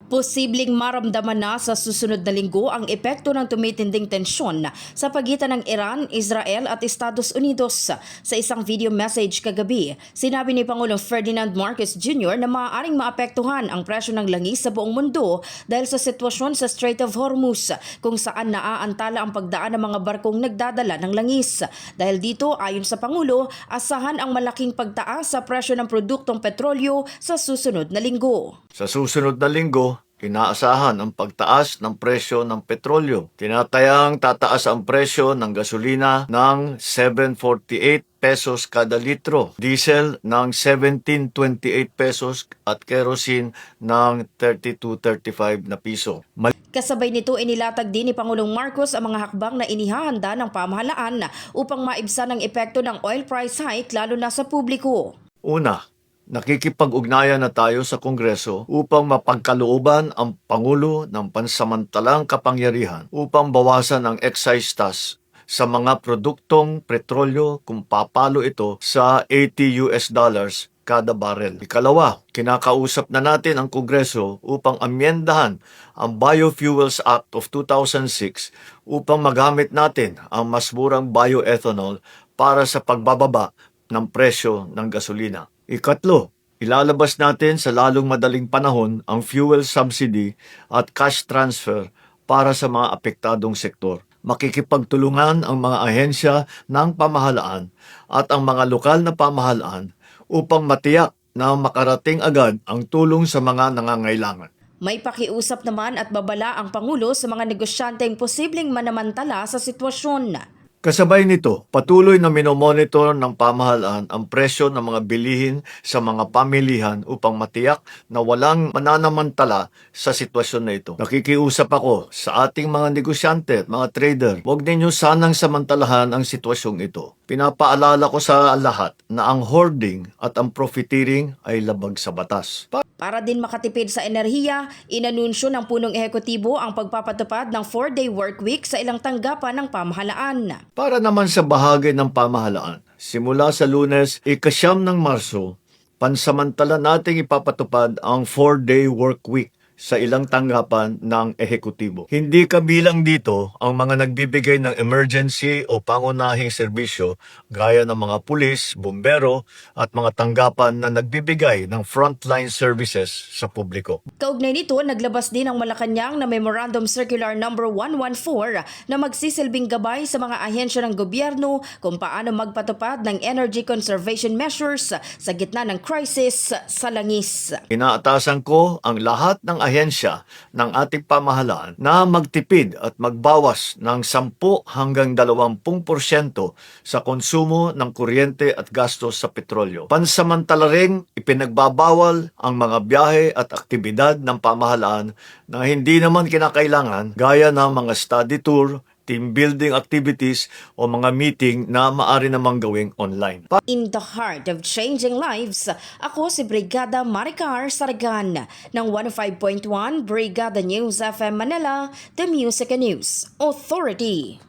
Posibleng maramdaman na sa susunod na linggo ang epekto ng tumitinding tensyon sa pagitan ng Iran, Israel at Estados Unidos. Sa isang video message kagabi, sinabi ni Pangulong Ferdinand Marcos Jr. na maaaring maapektuhan ang presyo ng langis sa buong mundo dahil sa sitwasyon sa Strait of Hormuz kung saan naaantala ang pagdaan ng mga barkong nagdadala ng langis. Dahil dito, ayon sa Pangulo, asahan ang malaking pagtaas sa presyo ng produktong petrolyo sa susunod na linggo. Sa susunod na linggo, inaasahan ang pagtaas ng presyo ng petrolyo. Tinatayang tataas ang presyo ng gasolina ng 7.48 pesos kada litro, diesel ng 17.28 pesos at kerosene ng 32.35 na piso. Kasabay nito inilatag din ni Pangulong Marcos ang mga hakbang na inihahanda ng pamahalaan upang maibsan ang epekto ng oil price hike lalo na sa publiko. Una, nakikipag-ugnayan na tayo sa Kongreso upang mapagkalooban ang Pangulo ng pansamantalang kapangyarihan upang bawasan ang excise tax sa mga produktong petrolyo kung papalo ito sa $80 kada barrel. Ikalawa, kinakausap na natin ang Kongreso upang amyendahan ang Biofuels Act of 2006 upang magamit natin ang mas murang bioethanol para sa pagbababa ng presyo ng gasolina. Ikatlo, ilalabas natin sa lalong madaling panahon ang fuel subsidy at cash transfer para sa mga apektadong sektor. Makikipagtulungan ang mga ahensya ng pamahalaan at ang mga lokal na pamahalaan upang matiyak na makarating agad ang tulong sa mga nangangailangan. May pakiusap naman at babala ang Pangulo sa mga negosyanteng posibleng manamantala sa sitwasyon. Kasabay nito, patuloy na minomonitor ng pamahalaan ang presyo ng mga bilihin sa mga pamilihan upang matiyak na walang mananamantala sa sitwasyon na ito. Nakikiusap ako sa ating mga negosyante at mga trader, huwag ninyo sanang samantalahan ang sitwasyong ito. Pinapaalala ko sa lahat na ang hoarding at ang profiteering ay labag sa batas. Para din makatipid sa enerhiya, inanunsyo ng punong ehekutibo ang pagpapatupad ng 4-day work week sa ilang tanggapan ng pamahalaan. Para naman sa bahagi ng pamahalaan, simula sa Lunes, 9 ng Marso, pansamantala nating ipapatupad ang 4-day work week sa ilang tanggapan ng ehekutibo. Hindi kabilang dito ang mga nagbibigay ng emergency o pangunahing serbisyo gaya ng mga pulis, bumbero at mga tanggapan na nagbibigay ng frontline services sa publiko. Kaugnay nito, naglabas din ang Malacanang na Memorandum Circular No. 114 na magsisilbing gabay sa mga ahensya ng gobyerno kung paano magpatupad ng energy conservation measures sa gitna ng crisis sa langis. Inaatasan ko ang lahat ng ahensya ng ating pamahalaan na magtipid at magbawas ng 10 hanggang 20% sa konsumo ng kuryente at gastos sa petrolyo. Pansamantala ring ipinagbabawal ang mga biyahe at aktibidad ng pamahalaan na hindi naman kinakailangan gaya ng mga study tour, team building activities o mga meeting na maaari namang gawing online. In the heart of changing lives, ako si Brigada Maricar Saragan ng 105.1 Brigada News FM Manila, The Music and News Authority.